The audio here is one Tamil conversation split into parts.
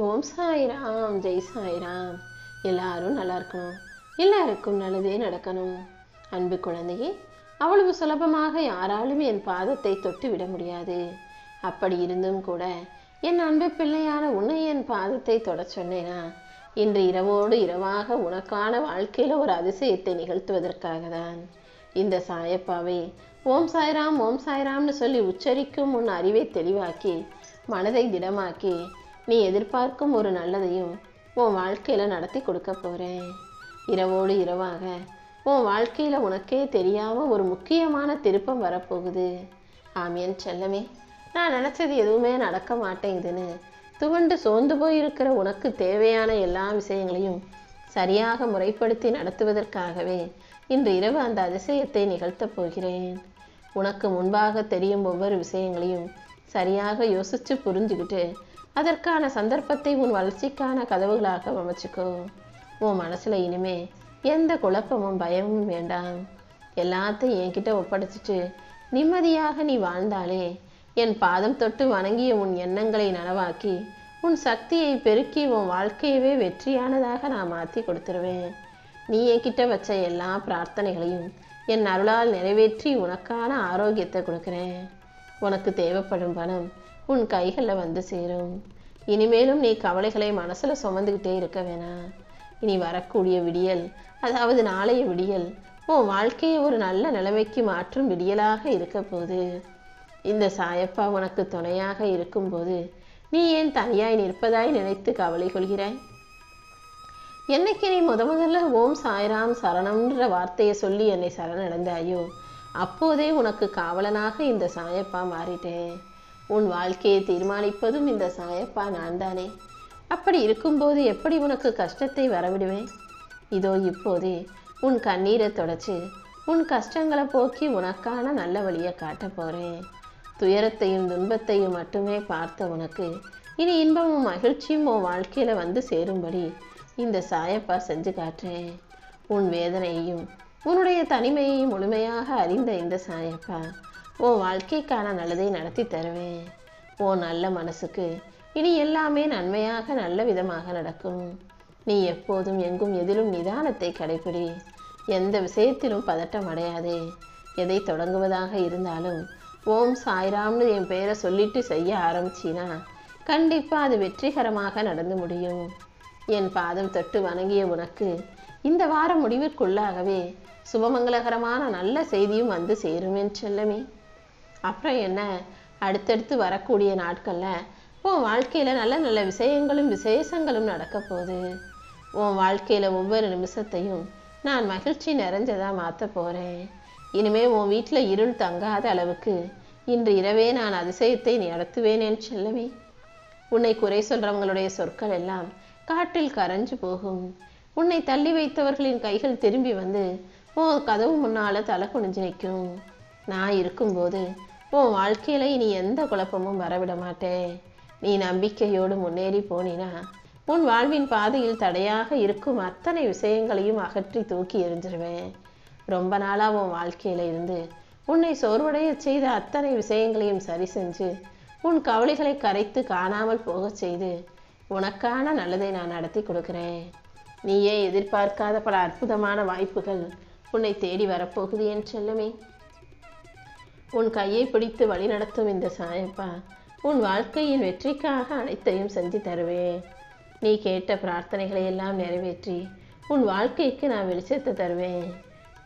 ஓம் சாய்ராம், ஜெய் சாய்ராம். எல்லாரும் நல்லா இருக்கணும், எல்லாருக்கும் நல்லதே நடக்கணும். அன்பு குழந்தையே, அவ்வளவு சுலபமாக யாராலும் என் பாதத்தை தொட்டு விட முடியாது. அப்படி இருந்தும் கூட என் அன்பு பிள்ளையான உன்னை என் பாதத்தை தொட சொன்னேனா, இன்று இரவோடு இரவாக உனக்கான வாழ்க்கையில் ஒரு அதிசயத்தை நிகழ்த்துவதற்காக தான். இந்த சாயப்பாவை ஓம் சாய்ராம் ஓம் சாய்ராம்னு சொல்லி உச்சரிக்கும் உன் அறிவை தெளிவாக்கி மனதை திடமாக்கி நீ எதிர்பார்க்கும் ஒரு நல்லதையும் உன் வாழ்க்கையில் நடத்தி கொடுக்க போகிறேன். இரவோடு இரவாக உன் வாழ்க்கையில் உனக்கே தெரியாமல் ஒரு முக்கியமான திருப்பம் வரப்போகுது. ஆமியன் செல்லமே, நான் நினச்சது எதுவுமே நடக்க மாட்டேங்குதுன்னு துவண்டு சோர்ந்து போயிருக்கிற உனக்கு தேவையான எல்லா விஷயங்களையும் சரியாக முறைப்படுத்தி நடத்துவதற்காகவே இன்று இரவு அந்த அதிசயத்தை நிகழ்த்தப் போகிறேன். உனக்கு முன்பாக தெரியும் ஒவ்வொரு விஷயங்களையும் சரியாக யோசித்து புரிஞ்சுக்கிட்டு அதற்கான சந்தர்ப்பத்தை உன் வளர்ச்சிக்கான கதவுகளாக அமைச்சுக்கோ. உன் மனசுல இனிமே எந்த குழப்பமும் பயமும் வேண்டாம். எல்லாத்தையும் என்கிட்ட ஒப்படைச்சிட்டு நிம்மதியாக நீ வாழ்ந்தாலே என் பாதம் தொட்டு வணங்கிய உன் எண்ணங்களை நனவாக்கி உன் சக்தியை பெருக்கி உன் வாழ்க்கையவே வெற்றியானதாக நான் மாற்றி கொடுத்துருவேன். நீ என்கிட்ட வச்ச எல்லா பிரார்த்தனைகளையும் என் அருளால் நிறைவேற்றி உனக்கான ஆரோக்கியத்தை கொடுக்குறேன். உனக்கு தேவைப்படும் பணம் உன் கைகளில் வந்து சேரும். இனிமேலும் நீ கவலைகளை மனசில் சுமந்துக்கிட்டே இருக்க வேணாம். இனி வரக்கூடிய விடியல், அதாவது நாளைய விடியல் உன் வாழ்க்கையை ஒரு நல்ல நிலைமைக்கு மாற்றும் விடியலாக இருக்க போகுது. இந்த சாயப்பா உனக்கு துணையாக இருக்கும்போது நீ ஏன் தனியாய் நிற்பதாய் நினைத்து கவலை கொள்கிறாய்? என்னைக்கு நீ முதல்ல ஓம் சாய்ராம் சரணம்ன்ற வார்த்தையை சொல்லி என்னை சரணடைந்தாயோ அப்போதே உனக்கு காவலனாக இந்த சாயப்பா மாறிட்டேன். உன் வாழ்க்கையை தீர்மானிப்பதும் இந்த சாயப்பா நான் தானே. அப்படி இருக்கும்போது எப்படி உனக்கு கஷ்டத்தை வரவிடுவேன்? இதோ இப்போதே உன் கண்ணீரை தொடச்சி உன் கஷ்டங்களை போக்கி உனக்கான நல்ல வழியை காட்ட போகிறேன். துயரத்தையும் துன்பத்தையும் மட்டுமே பார்த்த உனக்கு இனி இன்பமும் மகிழ்ச்சியும் உன் வாழ்க்கையில் வந்து சேரும்படி இந்த சாயப்பா செஞ்சு காட்டுறேன். உன் வேதனையையும் உன்னுடைய தனிமையையும் முழுமையாக அறிந்த இந்த சாயப்பா உன் வாழ்க்கைக்கான நல்லதை நடத்தி தருவேன். உன் நல்ல மனசுக்கு இனி எல்லாமே நன்மையாக நல்ல விதமாக நடக்கும். நீ எப்போதும் எங்கும் எதிலும் நிதானத்தை கடைப்பிடி. எந்த விஷயத்திலும் பதட்டம் அடையாதே. எதை தொடங்குவதாக இருந்தாலும் ஓம் சாய்ராம்னு என் பெயரை சொல்லிட்டு செய்ய ஆரம்பிச்சினா கண்டிப்பாக அது வெற்றிகரமாக நடந்து முடியும். என் பாதம் தொட்டு வணங்கிய உனக்கு இந்த வார முடிவிற்குள்ளாகவே சுபமங்கலகரமான நல்ல செய்தியும் வந்து சேருமே செல்லமே. அப்புறம் என்ன, அடுத்தடுத்து வரக்கூடிய நாட்களில் உன் வாழ்க்கையில் நல்ல நல்ல விஷயங்களும் விசேஷங்களும் நடக்க போகுது. உன் வாழ்க்கையில் ஒவ்வொரு நிமிஷத்தையும் நான் மகிழ்ச்சி நிறைஞ்சதாக மாற்ற போகிறேன். இனிமேல் உன் வீட்டில் இருள் தங்காத அளவுக்கு இன்று இரவே நான் அதிசயத்தை நடத்துவேனேன்னு செல்லவே. உன்னை குறை சொல்கிறவங்களுடைய சொற்கள் எல்லாம் காற்றில் கரைஞ்சு போகும். உன்னை தள்ளி வைத்தவர்களின் கைகள் திரும்பி வந்து உன் கதவு முன்னால் தலை குனிஞ்சு நிற்கும். நான் இருக்கும்போது உன் வாழ்க்கையில் இனி எந்த குழப்பமும் வரவிட மாட்டேன். நீ நம்பிக்கையோடு முன்னேறி போனினா உன் வாழ்வின் பாதையில் தடையாக இருக்கும் அத்தனை விஷயங்களையும் அகற்றி தூக்கி எறிஞ்சிருவேன். ரொம்ப நாளாக உன் வாழ்க்கையில் இருந்து உன்னை சோர்வடைய செய்த அத்தனை விஷயங்களையும் சரி செஞ்சு உன் கவலைகளை கரைத்து காணாமல் போக செய்து உனக்கான நல்லதை நான் நடத்தி கொடுக்குறேன். நீயே எதிர்பார்க்காத பல அற்புதமான வாய்ப்புகள் உன்னை தேடி வரப்போகுது என் செல்லமே. உன் கையை பிடித்து வழிநடத்தும் இந்த சாயப்பா உன் வாழ்க்கையின் வெற்றிக்காக அனைத்தையும் செஞ்சு தருவேன். நீ கேட்ட பிரார்த்தனைகளை எல்லாம் நிறைவேற்றி உன் வாழ்க்கைக்கு நான் வெளிச்சத்தை தருவேன்.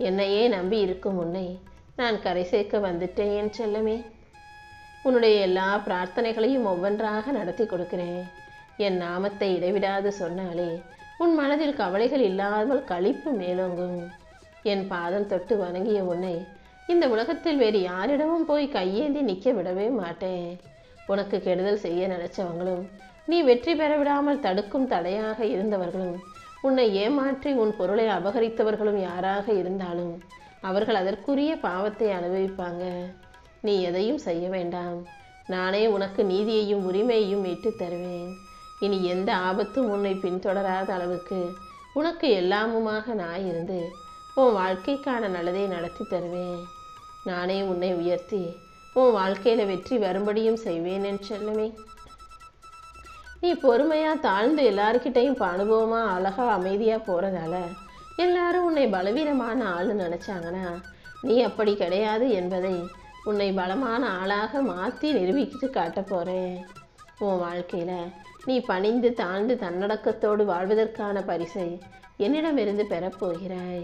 என்னையே நம்பி இருக்கும் உன்னை நான் கரை சேர்க்க வந்துட்டேன் என் செல்லமே. உன்னுடைய எல்லா பிரார்த்தனைகளையும் ஒவ்வொன்றாக நடத்தி கொடுக்கிறேன். என் நாமத்தை இடைவிடாது சொன்னாலே உன் மனதில் கவலைகள் இல்லாமல் களிப்பு மேலோங்கும். என் பாதம் தொட்டு வணங்கிய உன்னை இந்த உலகத்தில் வேறு யாரிடமும் போய் கையேந்தி நிற்க விடவே மாட்டேன். உனக்கு கெடுதல் செய்ய நினைச்சவங்களும் நீ வெற்றி பெற விடாமல் தடுக்கும் தடையாக இருந்தவர்களும் உன்னை ஏமாற்றி உன் பொருளை அபகரித்தவர்களும் யாராக இருந்தாலும் அவர்கள் அதற்குரிய பாவத்தை அனுபவிப்பாங்க. நீ எதையும் செய்ய வேண்டாம். நானே உனக்கு நீதியையும் உரிமையையும் மீட்டு தருவேன். இனி எந்த ஆபத்தும் உன்னை பின்தொடராத அளவுக்கு உனக்கு எல்லாமுமாக நான் இருந்து உன் வாழ்க்கைக்கான நல்லதை நடத்தி தருவேன். நானே உன்னை உயர்த்தி உன் வாழ்க்கையில் வெற்றி வரும்படியும் செய்வேன் என் செல்லமே. நீ பொறுமையா தாழ்ந்து எல்லாருக்கிட்டையும் இப்போ அனுபவமா அழகா அமைதியா போறதால எல்லாரும் உன்னை பலவீனமான ஆள்னு நினைச்சாங்கன்னா நீ அப்படி கிடையாது என்பதை உன்னை பலமான ஆளாக மாற்றி நிரூபிக்கிட்டு காட்ட போறேன். உன் வாழ்க்கையில நீ பணிந்து தாழ்ந்து தன்னடக்கத்தோடு வாழ்வதற்கான பரிசை என்னிடமிருந்து பெறப்போகிறாய்.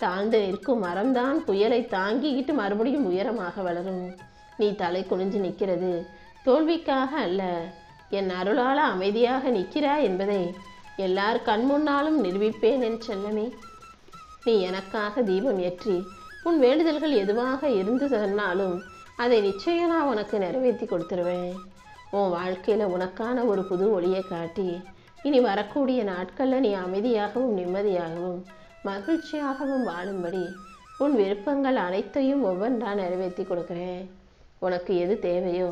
தாழ்ந்து நிற்கும் மரம்தான் புயலை தாங்கிக்கிட்டு மறுபடியும் உயரமாக வளரும். நீ தலை குனிஞ்சு நிற்கிறது தோல்விக்காக அல்ல, என் அருளால அமைதியாக நிற்கிறாய் என்பதை எல்லார் கண்முன்னாலும் நிரூபிப்பேன் என் செல்லமே. நீ எனக்காக தீபம் ஏற்றி உன் வேண்டுதல்கள் எதுவாக இருந்து சொன்னாலும் அதை நிச்சயம் நான் உனக்கு நிறைவேற்றி கொடுத்துருவேன். உன் வாழ்க்கையில் உனக்கான ஒரு புது ஒளியை காட்டி இனி வரக்கூடிய நாட்களில் நீ அமைதியாகவும் நிம்மதியாகவும் மகிழ்ச்சியாகவும் வாழும்படி உன் விருப்பங்கள் அனைத்தையும் ஒவ்வொன்றா நிறைவேற்றி கொடுக்குறேன். உனக்கு எது தேவையோ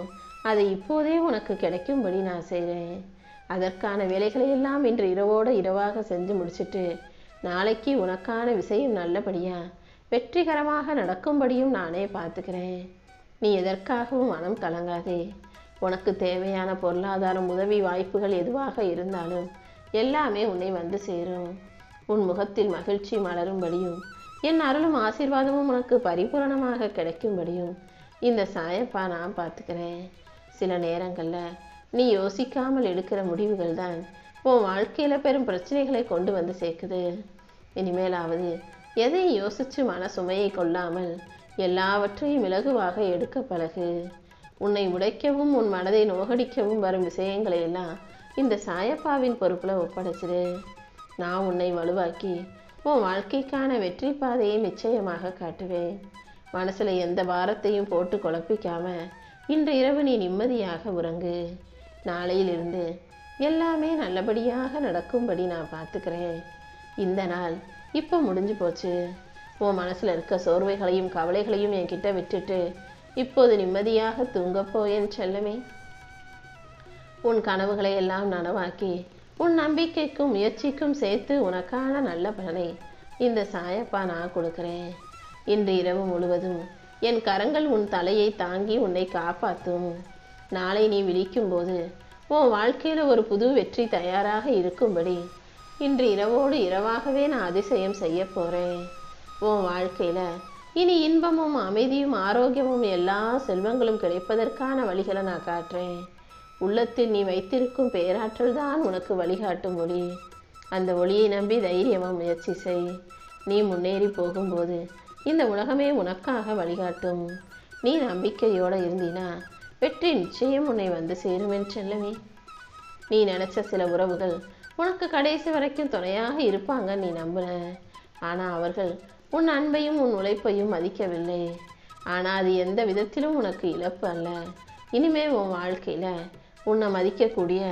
அதை இப்போதே உனக்கு கிடைக்கும்படி நான் செய்கிறேன். அதற்கான வேலைகளை எல்லாம் இன்று இரவோடு இரவாக செஞ்சு முடிச்சுட்டு நாளைக்கு உனக்கான விஷயம் நல்லபடியாக வெற்றிகரமாக நடக்கும்படியும் நானே பார்த்துக்கிறேன். நீ எதற்காகவும் மனம் கலங்காதே. உனக்கு தேவையான பொருளாதாரம் உதவி வாய்ப்புகள் எதுவாக இருந்தாலும் எல்லாமே உன்னை வந்து சேரும். உன் முகத்தில் மகிழ்ச்சி மலரும்படியும் என் அருளும் ஆசீர்வாதமும் உனக்கு பரிபூரணமாக கிடைக்கும்படியும் இந்த சாயப்பா நான் பார்த்துக்கிறேன். சில நேரங்களில் நீ யோசிக்காமல் எடுக்கிற முடிவுகள் தான் உன் வாழ்க்கையில் பெரும் பிரச்சனைகளை கொண்டு வந்து சேர்க்குது. இனிமேலாவது எதை யோசித்து மன சுமையை கொள்ளாமல் எல்லாவற்றையும் இலகுவாக எடுக்க பழகு. உன்னை உடைக்கவும் உன் மனதை நோகடிக்கவும் வரும் விஷயங்களை எல்லாம் இந்த சாயப்பாவின் பொறுப்பில் ஒப்படைச்சிடு. நான் உன்னை வலுவாக்கி உன் வாழ்க்கைக்கான வெற்றி பாதையை நிச்சயமாக காட்டுவேன். மனசில் எந்த பாரத்தையும் போட்டு குழப்பிக்காம இன்று இரவு நீ நிம்மதியாக உறங்கு. நாளையிலிருந்து எல்லாமே நல்லபடியாக நடக்கும்படி நான் பார்த்துக்கிறேன். இந்த நாள் இப்போ முடிஞ்சு போச்சு. உன் மனசில் இருக்க சோர்வைகளையும் கவலைகளையும் என்கிட்ட விட்டுட்டு இப்போது நிம்மதியாக தூங்கப்போ என் செல்லமே. உன் கனவுகளை எல்லாம் நனவாக்கி உன் நம்பிக்கைக்கும் முயற்சிக்கும் சேர்த்து உனக்கான நல்ல பலனை இந்த சாயப்பா நான் கொடுக்குறேன். இன்று இரவு முழுவதும் என் கரங்கள் உன் தலையை தாங்கி உன்னை காப்பாற்றும். நாளை நீ விழிக்கும்போது உன் வாழ்க்கையில் ஒரு புது வெற்றி தயாராக இருக்கும்படி இன்று இரவோடு இரவாகவே நான் அதிசயம் செய்ய போகிறேன். உன் வாழ்க்கையில் இனி இன்பமும் அமைதியும் ஆரோக்கியமும் எல்லா செல்வங்களும் கிடைப்பதற்கான வழிகளை நான் காட்டுறேன். உள்ளத்தில் நீ வைத்திருக்கும் பேராற்றல் தான் உனக்கு வழிகாட்டும் ஒளி. அந்த ஒளியை நம்பி தைரியமாக முயற்சி செய். நீ முன்னேறி போகும்போது இந்த உலகமே உனக்காக வழிகாட்டும். நீ நம்பிக்கையோடு இருந்தினா வெற்றி நிச்சயம் உன்னை வந்து சேரும் என் செல்லமே. நீ நினச்ச சில உறவுகள் உனக்கு கடைசி வரைக்கும் துணையாக இருப்பாங்க நீ நம்புன. ஆனால் அவர்கள் உன் அன்பையும் உன் உழைப்பையும் மதிக்கவில்லை. ஆனால் அது எந்த விதத்திலும் உனக்கு இழப்பு அல்ல. இனிமே உன் வாழ்க்கையில் உன்னை மதிக்கக்கூடிய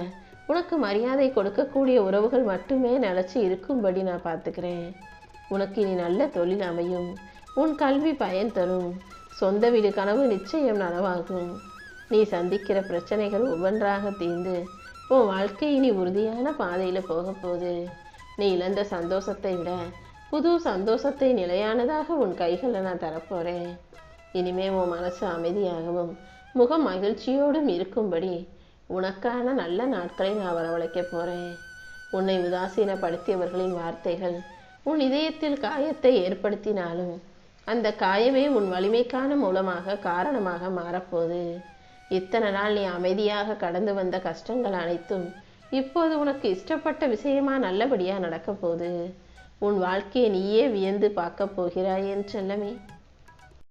உனக்கு மரியாதை கொடுக்கக்கூடிய உறவுகள் மட்டுமே நிலச்சி இருக்கும்படி நான் பார்த்துக்கிறேன். உனக்கு இனி நல்ல தொழில் அமையும். உன் கல்வி பயன் தரும். சொந்த வீடு கனவு நிச்சயம் நனவாகும். நீ சந்திக்கிற பிரச்சனைகள் ஒவ்வொன்றாக தீர்ந்து உன் வாழ்க்கை இனி உறுதியான பாதையில் போக போகுது. நீ இழந்த சந்தோஷத்தை விட புது சந்தோஷத்தை நிலையானதாக உன் கைகளில் நான் தரப்போகிறேன். இனிமே உன் மனசு அமைதியாகவும் முகம் மகிழ்ச்சியோடும் இருக்கும்படி உனக்கான நல்ல நாட்களை நான் வரவழைக்க போகிறேன். உன்னை உதாசீனப்படுத்தியவர்களின் வார்த்தைகள் உன் இதயத்தில் காயத்தை ஏற்படுத்தினாலும் அந்த காயமே உன் வலிமைக்கான மூலமாக காரணமாக மாறப்போகுது. இத்தனை நாள் நீ அமைதியாக கடந்து வந்த கஷ்டங்கள் அனைத்தும் இப்போது உனக்கு இஷ்டப்பட்ட விஷயமா நல்லபடியாக நடக்க போகுது. உன் வாழ்க்கையை நீயே வியந்து பார்க்க போகிறாய் என் செல்லமே.